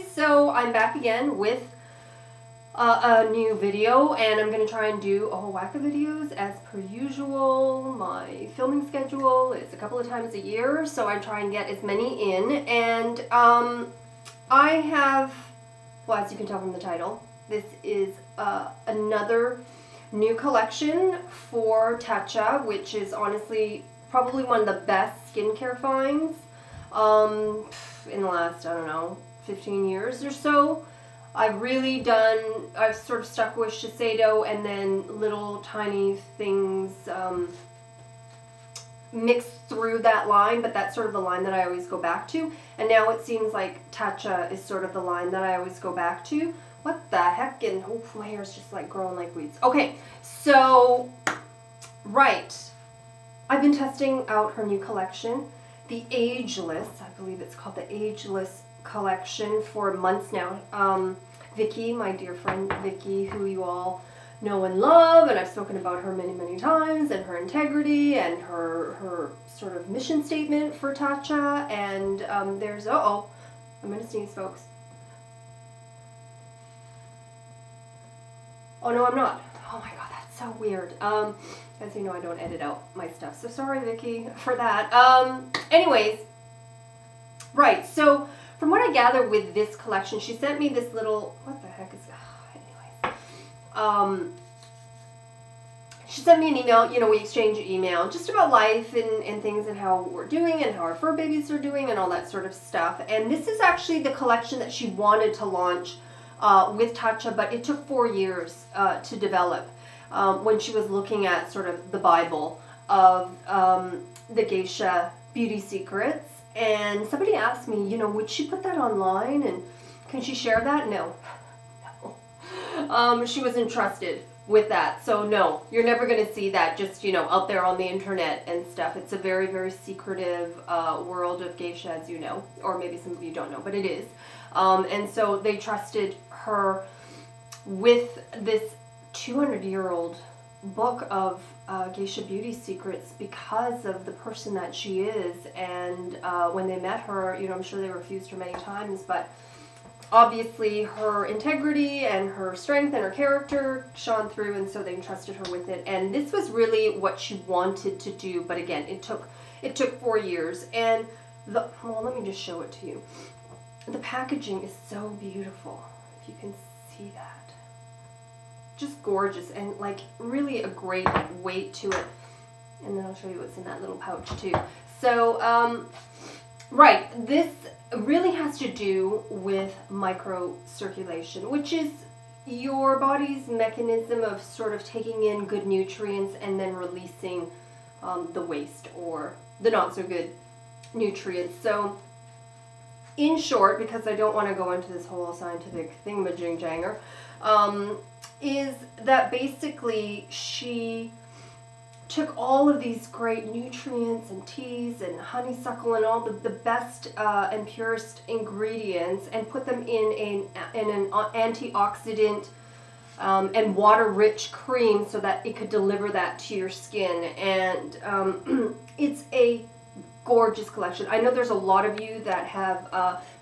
guys, so I'm back again with a new video, and I'm going to try and do a whole whack of videos as per usual. My filming schedule is a couple of times a year, so I try and get as many in, and I have, well, as you can tell from the title, this is another new collection for Tatcha, which is honestly probably one of the best skincare finds in the last, I don't know, 15 years or so. I've sort of stuck with Shiseido and then little tiny things mixed through that line, but that's sort of the line that I always go back to. And now it seems like Tatcha is sort of the line that I always go back to. What the heck? And oh, my hair's just like growing like weeds. Okay, so, right. I've been testing out her new collection, the Ageless. I believe it's called the Ageless collection for months now. Vicky, my dear friend Vicky, who you all know and love, and I've spoken about her many, many times, and her integrity and her sort of mission statement for Tatcha. And there's, I'm gonna sneeze, folks. Oh no, I'm not. Oh my god, that's so weird. As you know, I don't edit out my stuff, so sorry, Vicky, for that. Anyways, right, so from what I gather with this collection, she sent me this little, what the heck is, anyways. She sent me an email, you know, we exchange email, just about life and things and how we're doing and how our fur babies are doing and all that sort of stuff. And this is actually the collection that she wanted to launch with Tatcha, but it took 4 years to develop. When she was looking at sort of the Bible of the geisha beauty secrets. And somebody asked me, you know, would she put that online and can she share that? No. No. She was entrusted with that. So no, you're never going to see that just, you know, out there on the internet and stuff. It's a very, very secretive world of geisha, as you know, or maybe some of you don't know, but it is. And so they trusted her with this 200-year-old book of geisha beauty secrets because of the person that she is. And when they met her, you know, I'm sure they refused her many times, but obviously her integrity and her strength and her character shone through, and so they entrusted her with it. And this was really what she wanted to do, but again, it took 4 years. And well, let me just show it to you. The packaging is so beautiful, if you can see that. Just gorgeous, and like really a great weight to it. And then I'll show you what's in that little pouch too. So, right, this really has to do with microcirculation, which is your body's mechanism of sort of taking in good nutrients and then releasing the waste or the not so good nutrients. So, in short, because I don't want to go into this whole scientific thingamajig-janger, is that basically she took all of these great nutrients and teas and honeysuckle and all the best and purest ingredients and put them in an antioxidant and water-rich cream so that it could deliver that to your skin. And it's a gorgeous collection. I know there's a lot of you that have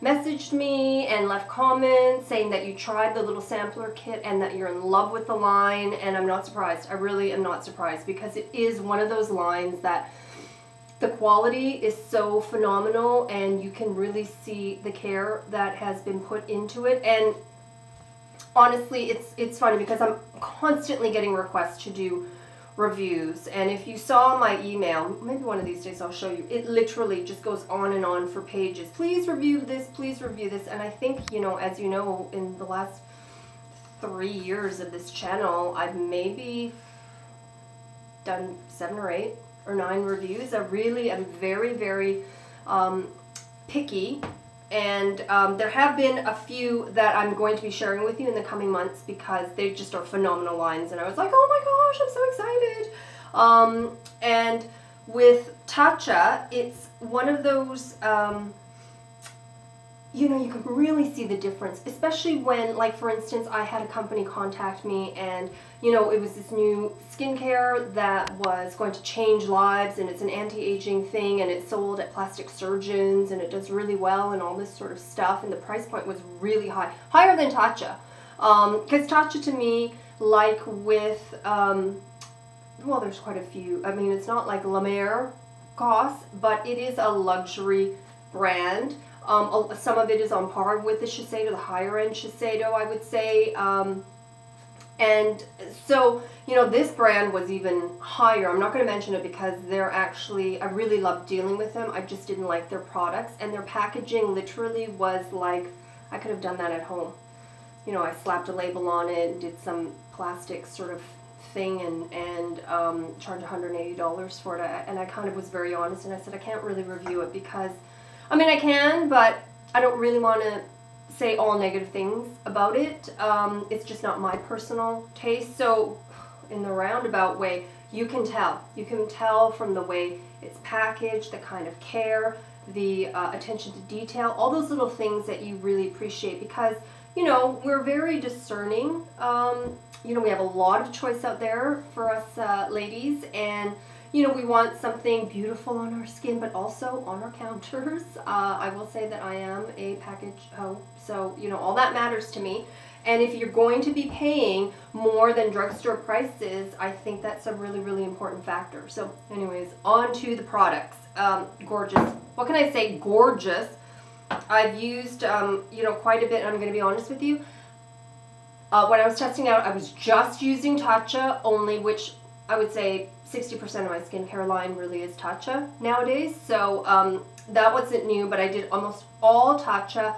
messaged me and left comments saying that you tried the little sampler kit and that you're in love with the line, and I'm not surprised. I really am not surprised, because it is one of those lines that the quality is so phenomenal and you can really see the care that has been put into it. And honestly, it's funny because I'm constantly getting requests to do reviews, and if you saw my email, maybe one of these days I'll show you, it literally just goes on and on for pages. Please review this, please review this. And I think, you know, as you know, in the last 3 years of this channel, I've maybe done 7 or 8 or 9 reviews. I really am very, very picky. And there have been a few that I'm going to be sharing with you in the coming months because they just are phenomenal lines. And I was like, oh my gosh, I'm so excited. And with Tatcha, it's one of those, you know, you can really see the difference, especially when, like, for instance, I had a company contact me and, you know, it was this new skincare that was going to change lives, and it's an anti-aging thing, and it's sold at plastic surgeons, and it does really well and all this sort of stuff, and the price point was really high, higher than Tatcha. Because Tatcha to me, like with, well, there's quite a few. I mean, it's not like La Mer costs, but it is a luxury brand. Some of it is on par with the Shiseido, the higher end Shiseido, I would say. And so, you know, this brand was even higher. I'm not going to mention it because they're actually, I really love dealing with them. I just didn't like their products. And their packaging literally was like, I could have done that at home. You know, I slapped a label on it and did some plastic sort of thing and charged $180 for it. And I kind of was very honest and I said, I can't really review it because, I mean, I can, but I don't really want to say all negative things about it. It's just not my personal taste. So in the roundabout way, you can tell. You can tell from the way it's packaged, the kind of care, the attention to detail, all those little things that you really appreciate because, you know, we're very discerning. You know, we have a lot of choice out there for us ladies, and you know, we want something beautiful on our skin, but also on our counters. I will say that I am a package hoe, so you know, all that matters to me. And if you're going to be paying more than drugstore prices, I think that's a really, really important factor. So anyways, on to the products. Gorgeous. What can I say? Gorgeous. I've used, you know, quite a bit. I'm going to be honest with you. When I was testing out, I was just using Tatcha only, which I would say 60% of my skincare line really is Tatcha nowadays. So that wasn't new, but I did almost all Tatcha.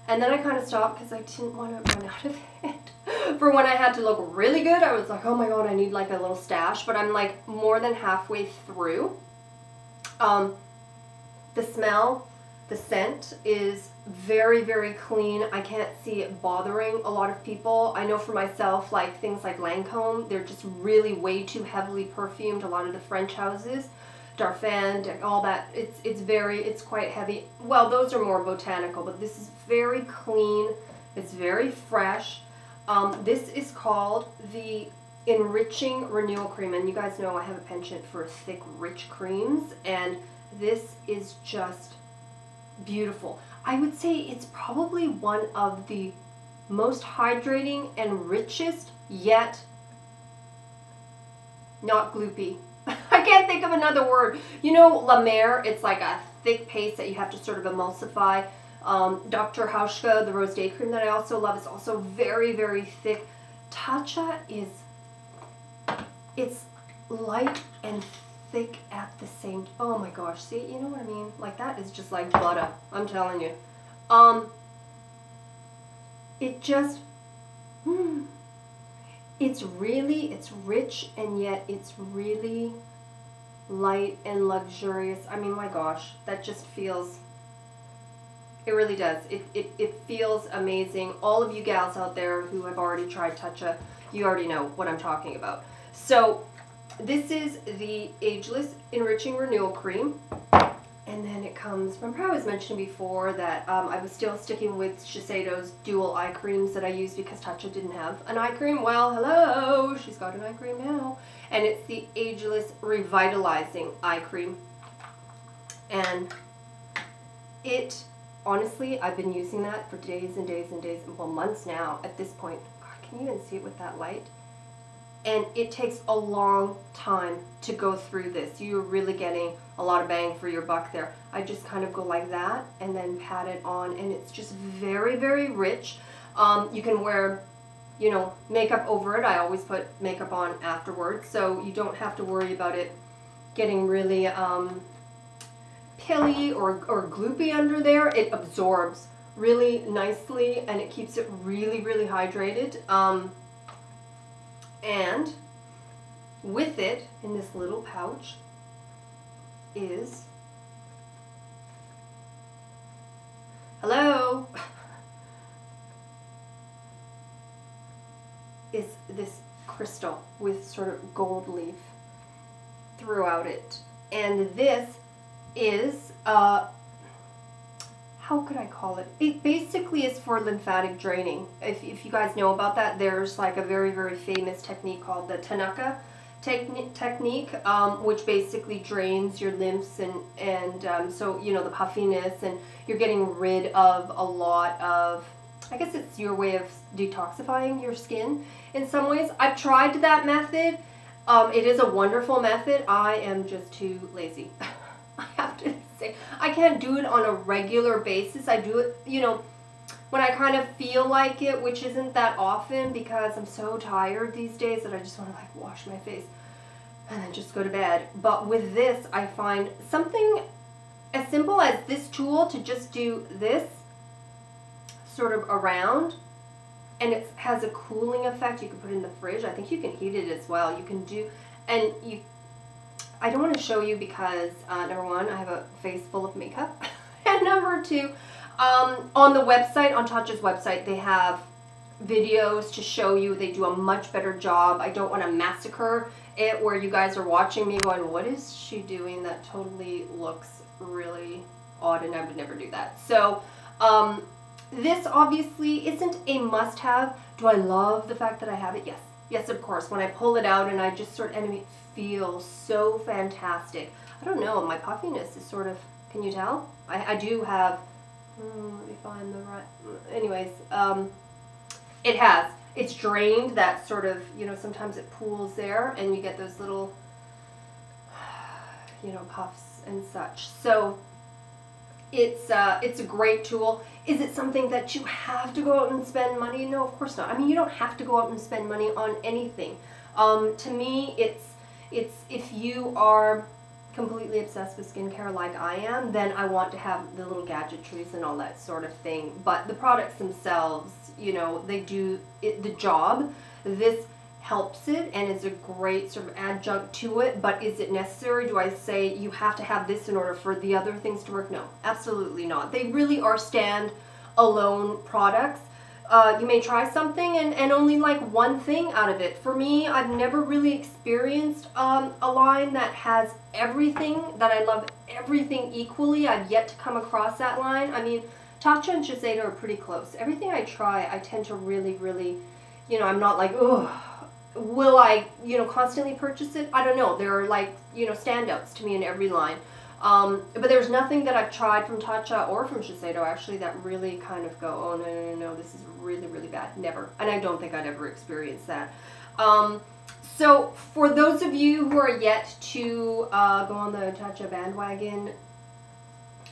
And then I kind of stopped because I didn't want to run out of it. For when I had to look really good, I was like, oh my god, I need like a little stash. But I'm like more than halfway through. The smell, the scent is very, very clean. I can't see it bothering a lot of people. I know for myself, like things like Lancome, they're just really way too heavily perfumed. A lot of the French houses, Darphin, all that, it's quite heavy. Well, those are more botanical, but this is very clean. It's very fresh. This is called the Enriching Renewal Cream, and you guys know I have a penchant for thick, rich creams, and this is just beautiful. I would say it's probably one of the most hydrating and richest, yet not gloopy. I can't think of another word. You know, La Mer, it's like a thick paste that you have to sort of emulsify. Dr. Hauschka, the Rose Day Cream that I also love, is also very, very thick. Tatcha is, it's light and thick at the same, oh my gosh, see, you know what I mean? Like that is just like butter, I'm telling you. It just, it's rich, and yet it's really light and luxurious. I mean, my gosh, that just feels, it really does. It feels amazing. All of you gals out there who have already tried Tatcha, you already know what I'm talking about. So this is the Ageless Enriching Renewal Cream. And then it comes, remember I was mentioning before that I was still sticking with Shiseido's dual eye creams that I used because Tatcha didn't have an eye cream. Well, hello, she's got an eye cream now. And it's the Ageless Revitalizing Eye Cream. And it, honestly, I've been using that for days and days and days, well, months now at this point. God, can you even see it with that light? And it takes a long time to go through this. You're really getting a lot of bang for your buck there. I just kind of go like that and then pat it on, and it's just very, very rich. You can wear, you know, makeup over it. I always put makeup on afterwards, so you don't have to worry about it getting really pilly or gloopy under there. It absorbs really nicely, and it keeps it really, really hydrated. And with it, in this little pouch, is, hello, is this crystal with sort of gold leaf throughout it. And this is, how how could I call it? It basically is for lymphatic draining. If you guys know about that, there's like a very, very famous technique called the Tatcha technique, which basically drains your lymphs and so, you know, the puffiness, and you're getting rid of a lot of, I guess it's your way of detoxifying your skin in some ways. I've tried that method. It is a wonderful method. I am just too lazy. I have to say, I can't do it on a regular basis. I do it, you know, when I kind of feel like it, which isn't that often because I'm so tired these days that I just want to like wash my face and then just go to bed. But with this, I find something as simple as this tool to just do this sort of around, and it has a cooling effect. You can put it in the fridge. I think you can heat it as well. You can do, and you, I don't want to show you because number one, I have a face full of makeup, and number two, on the website, on Tatcha's website, they have videos to show you. They do a much better job. I don't want to massacre it where you guys are watching me going, what is she doing? That totally looks really odd, and I would never do that. So this obviously isn't a must-have. Do I love the fact that I have it? Yes. Yes, of course. When I pull it out and I just sort of, and it feels so fantastic. I don't know, my puffiness is sort of, can you tell? I do have, let me find the right, anyways, it's drained, that sort of, you know, sometimes it pools there and you get those little, you know, puffs and such. So it's a great tool. Is it something that you have to go out and spend money? No, of course not. I mean, you don't have to go out and spend money on anything. To me, it's if you are completely obsessed with skincare like I am, then I want to have the little gadgetries and all that sort of thing. But the products themselves, you know, they do the job. This helps it and is a great sort of adjunct to it. But is it necessary? Do I say you have to have this in order for the other things to work? No, absolutely not. They really are stand-alone products. You may try something and only like one thing out of it. For me, I've never really experienced a line that has everything, that I love everything equally. I've yet to come across that line. I mean, Tatcha and Shiseido are pretty close. Everything I try, I tend to really, really, you know, I'm not like, ugh, will I, you know, constantly purchase it? I don't know. There are like, you know, standouts to me in every line. But there's nothing that I've tried from Tatcha or from Shiseido actually that really kind of go, oh no, this is really, really bad. Never. And I don't think I'd ever experience that. So for those of you who are yet to go on the Tatcha bandwagon,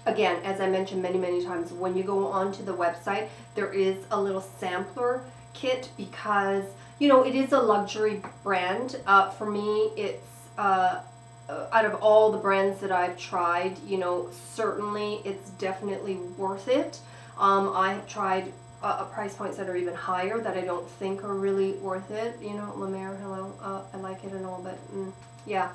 again, as I mentioned many, many times, when you go onto the website, there is a little sampler kit because, you know, it is a luxury brand. For me, it's out of all the brands that I've tried, you know, certainly it's definitely worth it. I have tried price points that are even higher that I don't think are really worth it. You know, La Mer, hello, I like it and all, but yeah.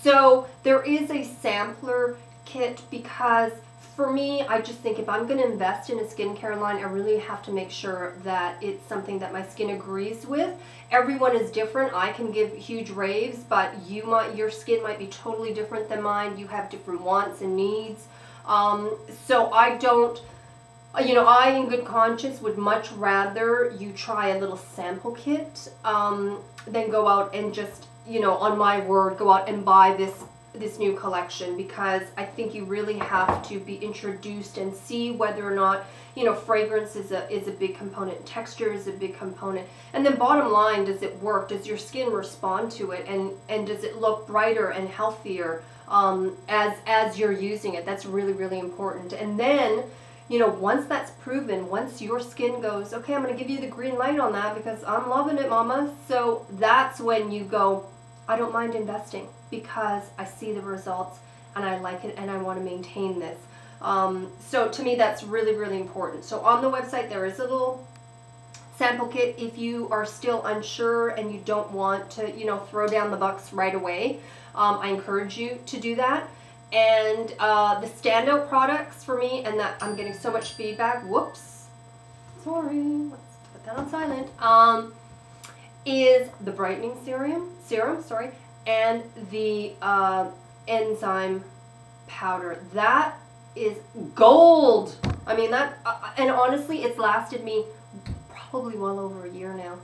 So there is a sampler kit because for me, I just think if I'm going to invest in a skincare line, I really have to make sure that it's something that my skin agrees with. Everyone is different. I can give huge raves, but your skin might be totally different than mine. You have different wants and needs. So I don't, you know, I in good conscience would much rather you try a little sample kit than go out and just, you know, on my word, go out and buy this new collection, because I think you really have to be introduced and see whether or not, you know, fragrance is a big component, texture is a big component, and then bottom line, does it work? Does your skin respond to it, and does it look brighter and healthier as you're using it? That's really, really important. And then, you know, once that's proven, once your skin goes, okay, I'm going to give you the green light on that because I'm loving it, mama. So that's when you go, I don't mind investing because I see the results and I like it and I want to maintain this. So to me, that's really, really important. So on the website, there is a little sample kit if you are still unsure and you don't want to, you know, throw down the bucks right away. I encourage you to do that. And the standout products for me, and that I'm getting so much feedback, whoops, sorry, let's put that on silent, is the brightening serum, and the enzyme powder. That is gold. I mean, that, and honestly, it's lasted me probably well over a year now.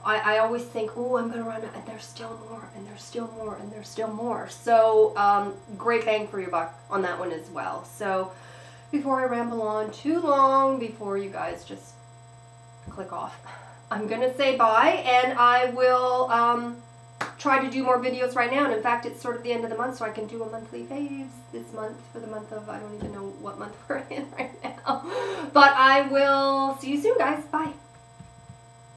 I always think, oh, I'm going to run out, and there's still more, and there's still more, and there's still more. So, great bang for your buck on that one as well. So, before I ramble on too long, before you guys just click off, I'm going to say bye, and I will try to do more videos right now. And in fact, it's sort of the end of the month, so I can do a monthly faves this month for the month of, I don't even know what month we're in right now. But I will see you soon, guys. Bye.